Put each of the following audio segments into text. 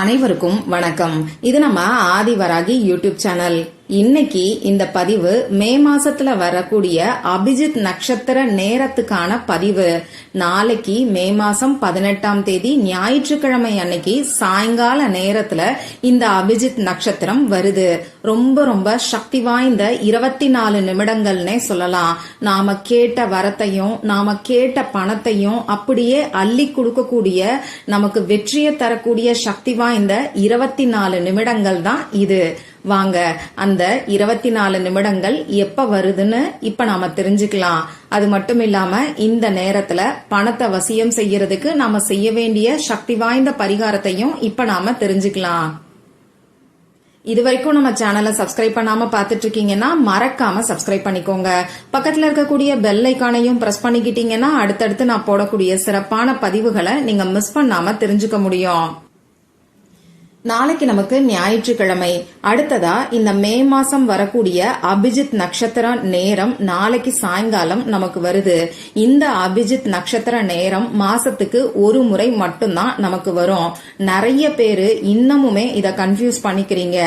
அனைவருக்கும் வணக்கம். இது நம்ம ஆதிவராகி யூடியூப் சேனல். இன்னைக்கு இந்த பதிவு மே மாசத்துல வரக்கூடிய அபிஜித் நட்சத்திர நேரத்துக்கான பதிவு. நாளைக்கு மே மாசம் 18ஆம் தேதி ஞாயிற்றுக்கிழமை அன்னைக்கு சாயங்கால நேரத்துல இந்த அபிஜித் நட்சத்திரம் வருது. ரொம்ப ரொம்ப சக்தி வாய்ந்த 24 நிமிடங்கள்னே சொல்லலாம். நாம கேட்ட வரத்தையும் நாம கேட்ட பணத்தையும் அப்படியே அள்ளி கொடுக்கக்கூடிய, நமக்கு வெற்றியை தரக்கூடிய சக்தி வாய்ந்த 24 நிமிடங்கள் தான் இது. வாங்க அந்த 24 நிமிடங்கள் எப்ப வருதுன்னு இப்ப நாம தெரிஞ்சுக்கலாம். அது மட்டும் இல்லாம இந்த நேரத்துல பணத்தை வசியம் செய்யறதுக்கு நாம செய்ய வேண்டிய சக்தி வாய்ந்த பரிகாரத்தையும் இப்ப நாம தெரிஞ்சுக்கலாம். இது வரைக்கும் நம்ம சேனலை சப்ஸ்கிரைப் பண்ணாம பாத்துட்டு இருக்கீங்கன்னா மறக்காம சப்ஸ்கிரைப் பண்ணிக்கோங்க. பக்கத்துல இருக்கக்கூடிய பெல் ஐக்கானையும் பிரஸ் பண்ணிக்கிட்டீங்கன்னா அடுத்தடுத்து நான் போடக்கூடிய சிறப்பான பதிவுகளை நீங்க மிஸ் பண்ணாம தெரிஞ்சுக்க முடியும். நாளைக்கு நமக்கு ஞாயிற்றுக்கிழமை. அடுத்ததா இந்த மே மாசம் வரக்கூடிய அபிஜித் நட்சத்திர நேரம் நாளைக்கு சாயங்காலம் நமக்கு வருது. இந்த அபிஜித் நட்சத்திர நேரம் மாசத்துக்கு ஒரு முறை மட்டும்தான் நமக்கு வரும். நிறைய பேரு இன்னமுமே இத கன்ஃபியூஸ் பண்ணிக்கிறீங்க.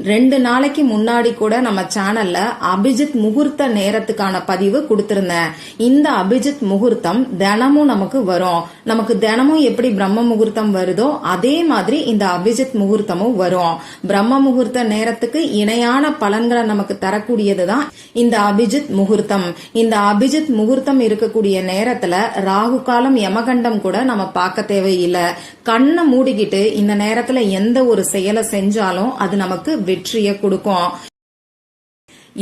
2 நாளைக்கு முன்னாடி கூட நம்ம சேனல்ல அபிஜித் முகூர்த்த நேரத்துக்கான பதிவு கொடுத்திருந்தேன். இந்த அபிஜித் முகூர்த்தம் தினமும் நமக்கு வரும். நமக்கு தினமும் எப்படி பிரம்ம முகூர்த்தம் வருதோ அதே மாதிரி இந்த அபிஜித் முகூர்த்தமும் வரும். பிரம்ம முகூர்த்த நேரத்துக்கு இணையான பலன்களை நமக்கு தரக்கூடியதுதான் இந்த அபிஜித் முகூர்த்தம். இந்த அபிஜித் முகூர்த்தம் இருக்கக்கூடிய நேரத்துல ராகு காலம் யமகண்டம் கூட நம்ம பார்க்க தேவையில்லை. கண்ணை மூடிக்கிட்டு இந்த நேரத்துல எந்த ஒரு செயலை செஞ்சாலும் அது நமக்கு வெற்றியை கொடுக்கும்.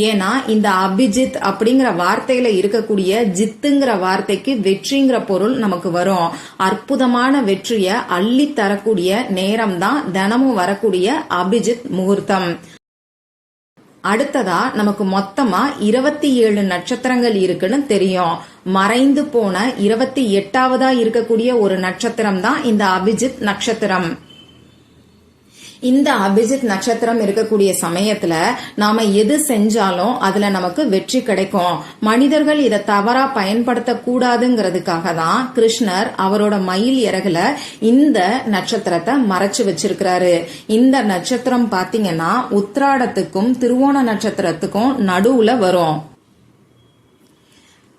ஏன்னா இந்த அபிஜித் அப்படிங்கிற வார்த்தையில இருக்கக்கூடிய ஜித்துங்கிற வார்த்தைக்கு வெற்றிங்கிற பொருள் நமக்கு வரும். அற்புதமான வெற்றிய அள்ளி தரக்கூடிய நேரம் தான் தினமும் வரக்கூடிய அபிஜித் முகூர்த்தம். அடுத்ததா நமக்கு மொத்தமா 27 நட்சத்திரங்கள் இருக்குன்னு தெரியும். மறைந்து போன 28வதா இருக்கக்கூடிய ஒரு நட்சத்திரம் தான் இந்த அபிஜித் நட்சத்திரம். இந்த அபிஜித் நட்சத்திரம் இருக்கக்கூடிய சமயத்துல நாம எது செஞ்சாலும் அதுல நமக்கு வெற்றி கிடைக்கும். மனிதர்கள் இதை தவறா பயன்படுத்த கூடாதுங்கிறதுக்காக தான் கிருஷ்ணர் அவரோட மயில் இறகுல இந்த நட்சத்திரத்தை மறைச்சு வச்சிருக்கிறாரு. இந்த நட்சத்திரம் பாத்தீங்கன்னா உத்திராடத்துக்கும் திருவோண நட்சத்திரத்துக்கும் நடுவுல வரும்.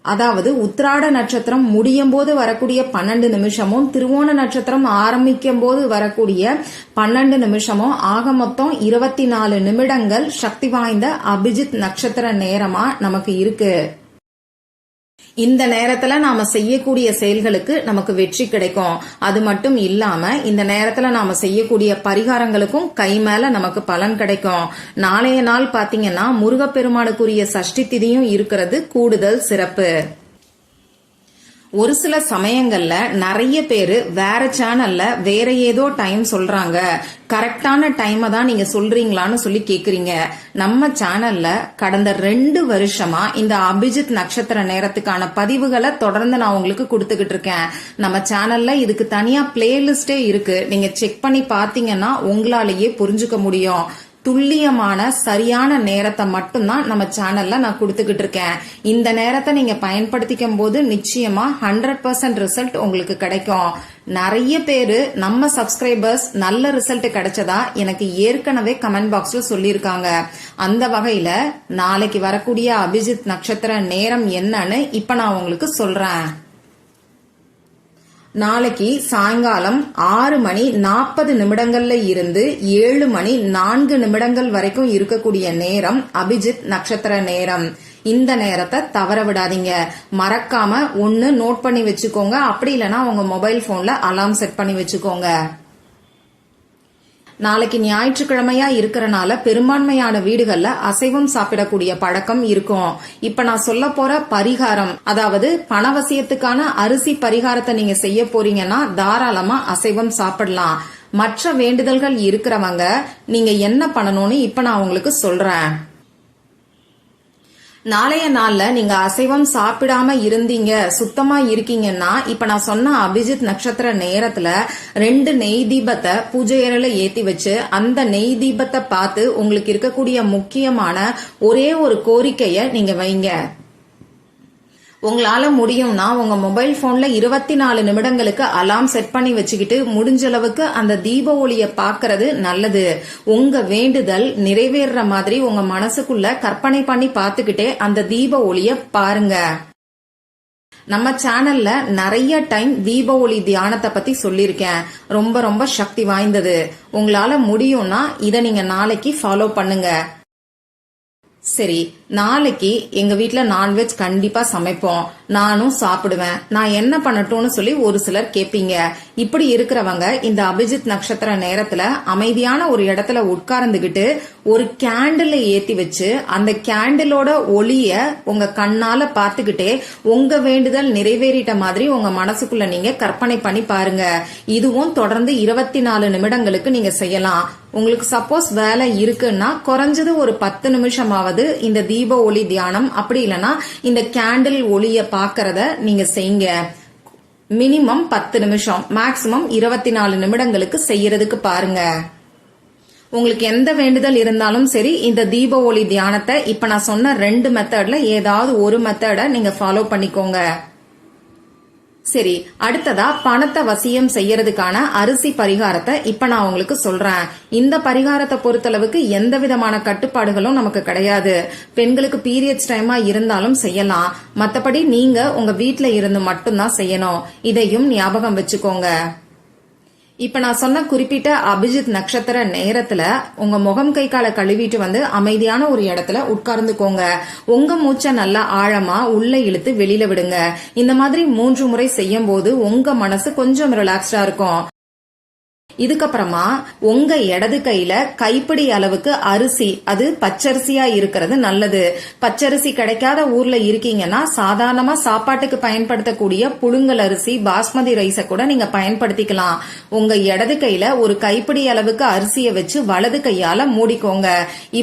அதாவது உத்திராட நட்சத்திரம் முடியும் போது வரக்கூடிய 12 நிமிஷமும் திருவோண நட்சத்திரம் ஆரம்பிக்கும் போது வரக்கூடிய 12 நிமிஷமும் ஆக மொத்தம் 24 நிமிடங்கள் சக்தி வாய்ந்த அபிஜித் நட்சத்திர நேரமா நமக்கு இருக்கு. இந்த நேரத்துல நாம செய்யக்கூடிய செயல்களுக்கு நமக்கு வெற்றி கிடைக்கும். அது மட்டும் இல்லாம இந்த நேரத்துல நாம செய்யக்கூடிய பரிகாரங்களுக்கும் கை மேல நமக்கு பலன் கிடைக்கும். நாளைய நாள் பாத்தீங்கன்னா முருகப்பெருமானுக்குரிய சஷ்டி திதியும் இருக்கிறது கூடுதல் சிறப்பு. ஒரு சில சமயங்கள்ல நிறைய பேரு வேற சேனல்ல வேற ஏதோ டைம் சொல்றாங்க, கரெக்டான டைமை தான் நீங்க சொல்றீங்களான்னு சொல்லி கேக்குறீங்க. நம்ம சேனல்ல கடந்த 2 வருஷமா இந்த அபிஜித் நட்சத்திர நேரத்துக்கான பதிவுகளை தொடர்ந்து நான் உங்களுக்கு கொடுத்துக்கிட்டு இருக்கேன். நம்ம சேனல்ல இதுக்கு தனியா பிளேலிஸ்டே இருக்கு. நீங்க செக் பண்ணி பாத்தீங்கன்னா உங்களாலேயே புரிஞ்சுக்க முடியும். துல்லியமான சரியான நேரத்தை மட்டும்தான் நம்ம சேனல்ல நான் கொடுத்துக்கிட்டு இருக்கேன். இந்த நேரத்தை நீங்க பயன்படுத்திக்கும் போது நிச்சயமா 100% ரிசல்ட் உங்களுக்கு கிடைக்கும். நிறைய பேரு நம்ம சப்ஸ்கிரைபர்ஸ் நல்ல ரிசல்ட் கிடைச்சதா எனக்கு ஏற்கனவே கமெண்ட் பாக்ஸ்ல சொல்லியிருக்காங்க. அந்த வகையில நாளைக்கு வரக்கூடிய அபிஜித் நட்சத்திர நேரம் என்னன்னு இப்ப நான் உங்களுக்கு சொல்றேன். நாளைக்கு சாயங்காலம் 6:40 இருந்து 7:04 வரைக்கும் இருக்கக்கூடிய நேரம் அபிஜித் நட்சத்திர நேரம். இந்த நேரத்தை தவற விடாதீங்க. மறக்காம ஒன்னு நோட் பண்ணி வச்சுக்கோங்க. அப்படி இல்லைன்னா உங்க மொபைல் போன்ல அலார்ம் செட் பண்ணி வச்சுக்கோங்க. நாளைக்கு ஞாயிற்றுக்கிழமையா இருக்கறனால பெரும்பான்மையான வீடுகள்ல அசைவம் சாப்பிடக்கூடிய பழக்கம் இருக்கும். இப்ப நான் சொல்ல போற பரிகாரம், அதாவது பணவசியத்துக்கான அரிசி பரிகாரத்தை நீங்க செய்ய போறீங்கன்னா தாராளமா அசைவம் சாப்பிடலாம். மற்ற வேண்டுதல்கள் இருக்கிறவங்க நீங்க என்ன பண்ணணும்னு இப்ப நான் உங்களுக்கு சொல்றேன். நாளைய நாள்ல நீங்க அசைவம் சாப்பிடாம இருந்தீங்க, சுத்தமா இருக்கீங்கன்னா இப்ப நான் சொன்ன அபிஜித் நட்சத்திர நேரத்துல 2 நெய் தீபத்தை பூஜை அறையில ஏத்தி வச்சு அந்த நெய் தீபத்தை பார்த்து உங்களுக்கு இருக்கக்கூடிய முக்கியமான ஒரே ஒரு கோரிக்கைய நீங்க வைங்க. உங்களால முடியும்னா உங்க மொபைல் போன்ல 24 நிமிடங்களுக்கு அலாம் செட் பண்ணி வச்சுக்கிட்டு முடிஞ்ச அளவுக்கு அந்த தீப ஒளிய பாக்குறது நல்லது. உங்க வேண்டுதல் நிறைவேற மாதிரி உங்க மனசுக்குள்ள கற்பனை பண்ணி பாத்துக்கிட்டே அந்த தீப ஒளிய பாருங்க. நம்ம சேனல்ல நிறைய டைம் தீப ஒளி தியானத்தை பத்தி சொல்லிருக்கேன். ரொம்ப ரொம்ப சக்தி வாய்ந்தது. உங்களால முடியும்னா இத நீங்க நாளைக்கு ஃபாலோ பண்ணுங்க. சரி, நாளைக்கு எங்க வீட்ல நான்வெஜ் கண்டிப்பா சமைப்போம். நானும் சாப்பிடுவேன். நான் என்ன பண்ணட்டும்னு சொல்லி ஒரு சிலர் கேப்பீங்க. இப்படி இருக்கிறவங்க இந்த அபிஜித் நட்சத்திர நேரத்துல அமைதியான ஒரு இடத்துல உட்கார்ந்துகிட்டு ஒரு கேண்டில் ஏத்தி வச்சு அந்த கேண்டிலோட ஒளிய உங்க கண்ணால பாத்துக்கிட்டே உங்க வேண்டுதல் நிறைவேறிட்ட மாதிரி உங்க மனசுக்குள்ள நீங்க கற்பனை பண்ணி பாருங்க. இதுவும் தொடர்ந்து 24 நிமிடங்களுக்கு நீங்க செய்யலாம். உங்களுக்கு சப்போஸ் வேலை இருக்குன்னா குறைஞ்சது ஒரு 10 நிமிஷமாவது இந்த தீப ஒளி தியானம், அப்படி இல்லைன்னா இந்த கேண்டில் ஒளிய பாக்கிறத நீங்க செய்யுங்க. மினிமம் 10 நிமிஷம், மேக்சிமம் 24 நிமிடங்களுக்கு செய்யறதுக்கு பாருங்க. உங்களுக்கு எந்த வேண்டுதல் இருந்தாலும் சரி, இந்த தீப ஒளி தியானத்தை இப்ப நான் சொன்ன 2 மெத்தட்ல ஏதாவது ஒரு மெத்தட நீங்க ஃபாலோ பண்ணிக்கோங்க. சரி, அடுத்ததா பணத்தை வசியம் செய்யறதுக்கான அரிசி பரிகாரத்தை இப்ப நான் உங்களுக்கு சொல்றேன். இந்த பரிகாரத்தை பொறுத்தளவுக்கு எந்த விதமான கட்டுப்பாடுகளும் நமக்கு கிடையாது. பெண்களுக்கு பீரியட்ஸ் டைமா இருந்தாலும் செய்யலாம். மத்தபடி நீங்க உங்க வீட்ல இருந்து மட்டும்தான் செய்யணும். இதையும் ஞாபகம் வச்சுக்கோங்க. இப்ப நான் சொன்ன குறிப்பிட்ட அபிஜித் நட்சத்திர நேரத்துல உங்க முகம் கை காலை கழுவிட்டு வந்து அமைதியான ஒரு இடத்துல உட்கார்ந்துக்கோங்க. உங்க மூச்சை நல்லா ஆழமா உள்ள இழுத்து வெளியில விடுங்க. இந்த மாதிரி 3 முறை செய்யும் போது உங்க மனசு கொஞ்சம் ரிலாக்ஸ்டா இருக்கும். இதுக்கப்புறமா உங்க இடது கையில கைப்பிடி அளவுக்கு அரிசி, அது பச்சரிசியா இருக்கிறது நல்லது. பச்சரிசி கிடைக்காத ஊர்ல இருக்கீங்கன்னா சாதாரணமா சாப்பாட்டுக்கு பயன்படுத்தக்கூடிய புழுங்கல் அரிசி, பாஸ்மதி ரைஸ கூட நீங்க பயன்படுத்திக்கலாம். உங்க இடது கையில ஒரு கைப்பிடி அளவுக்கு அரிசிய வச்சு வலது கையால மூடிக்கோங்க.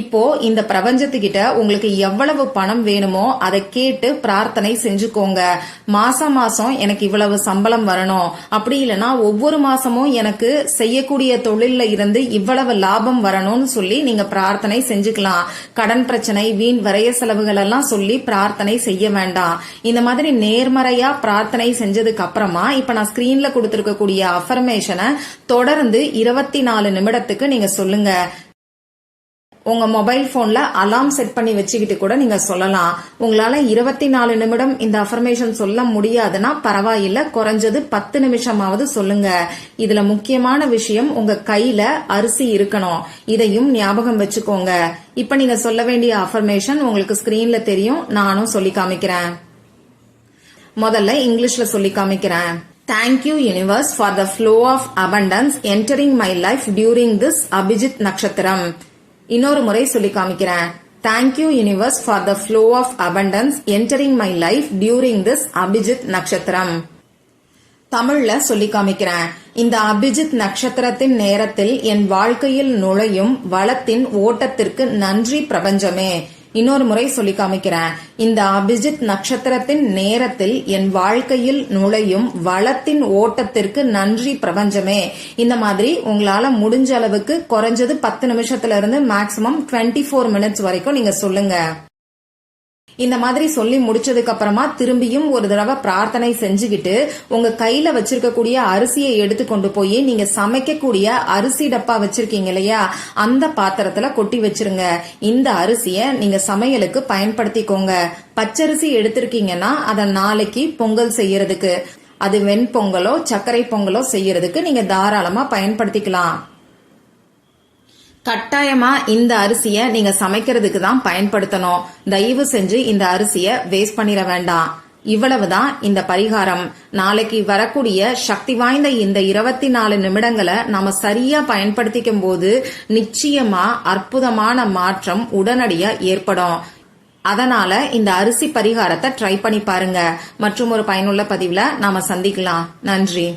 இப்போ இந்த பிரபஞ்சத்துக்கிட்ட உங்களுக்கு எவ்வளவு பணம் வேணுமோ அதை கேட்டு பிரார்த்தனை செஞ்சுக்கோங்க. மாசம் மாசம் எனக்கு இவ்வளவு சம்பளம் வரணும், அப்படி இல்லைன்னா ஒவ்வொரு மாசமும் எனக்கு செய்யக்கூடிய தொழில்ல இருந்து இவ்வளவு லாபம் வரணும்னு சொல்லி நீங்க பிரார்த்தனை செஞ்சுக்கலாம். கடன் பிரச்சனை, வீண் விரைய செலவுகள் எல்லாம் சொல்லி பிரார்த்தனை செய்ய வேண்டாம். இந்த மாதிரி நேர்மறையா பிரார்த்தனை செஞ்சதுக்கு அப்புறமா இப்ப நான் ஸ்கிரீன்ல கொடுத்திருக்கக்கூடிய அஃபர்மேஷனை தொடர்ந்து 24 நிமிடத்துக்கு நீங்க சொல்லுங்க. உங்க மொபைல் போன்ல அலாம் செட் பண்ணி வச்சுக்கிட்டு கூட நீங்க சொல்லலாம். உங்களால 24 நிமிடம் இந்த அஃபர்மேஷன் சொல்ல முடியாதுன்னா பரவாயில்ல, குறைஞ்சது 10 நிமிஷமாவது சொல்லுங்க. இதுல முக்கியமான விஷயம் உங்க கையில அரிசி இருக்கணும். இதையும் ஞாபகம் வச்சுக்கோங்க. இப்ப நீங்க சொல்ல வேண்டிய அஃபர்மேஷன் உங்களுக்கு ஸ்கிரீன்ல தெரியும், நானும் சொல்லி காமிக்கிறேன். முதல்ல இங்கிலீஷ்ல சொல்லி காமிக்கிறேன். Thank you universe for the flow of abundance entering my life during this Abhijit Nakshatram. இன்னொரு முறை சொல்லி காமிக்கிறேன். Thank you universe for the flow of abundance entering my life during this Abhijit Nakshatram. தமிழ்ல சொல்லி காமிக்கிறேன். இந்த அபிஜித் நட்சத்திரத்தின் நேரத்தில் என் வாழ்க்கையில் நுழையும் வளத்தின் ஓட்டத்திற்கு நன்றி பிரபஞ்சமே. இன்னொரு முறை சொல்லி காமிக்கிறேன். இந்த அபிஜித் நட்சத்திரத்தின் நேரத்தில் என் வாழ்க்கையில் நுழையும் வளத்தின் ஓட்டத்திற்கு நன்றி பிரபஞ்சமே. இந்த மாதிரி உங்களால முடிஞ்ச அளவுக்கு குறைஞ்சது 10 நிமிஷத்துல இருந்து மேக்சிமம் 24 மினிட்ஸ் வரைக்கும் நீங்க சொல்லுங்க. இந்த மாதிரி சொல்லி முடிச்சதுக்கு அப்புறமா திரும்பியும் ஒரு தடவை பிரார்த்தனை செஞ்சுக்கிட்டு உங்க கையில வச்சிருக்கக்கூடிய அரிசியை எடுத்து கொண்டு போய் நீங்க சமைக்கக்கூடிய அரிசி டப்பா வச்சிருக்கீங்க இல்லையா, அந்த பாத்திரத்துல கொட்டி வச்சிருங்க. இந்த அரிசிய நீங்க சமையலுக்கு பயன்படுத்திக்கோங்க. பச்சரிசி எடுத்திருக்கீங்கன்னா அத நாளைக்கு பொங்கல் செய்யறதுக்கு, அது வெண்பொங்கலோ சர்க்கரை பொங்கலோ செய்யறதுக்கு நீங்க தாராளமா பயன்படுத்திக்கலாம். கட்டாயமா இந்த அரிசிய நீங்க சமைக்கிறதுக்கு தான் பயன்படுத்தணும். தயவு செஞ்சு இந்த அரிசிய வேஸ்ட் பண்ணிட வேண்டாம். இவ்வளவுதான் இந்த பரிகாரம். நாளைக்கு வரக்கூடிய சக்தி வாய்ந்த இந்த 24 நிமிடங்களை நாம சரியா பயன்படுத்திக்கும் போது நிச்சயமா அற்புதமான மாற்றம் உடனடியா ஏற்படும். அதனால இந்த அரிசி பரிகாரத்தை ட்ரை பண்ணி பாருங்க. மற்றும் ஒரு பயனுள்ள பதிவுல நாம சந்திக்கலாம். நன்றி.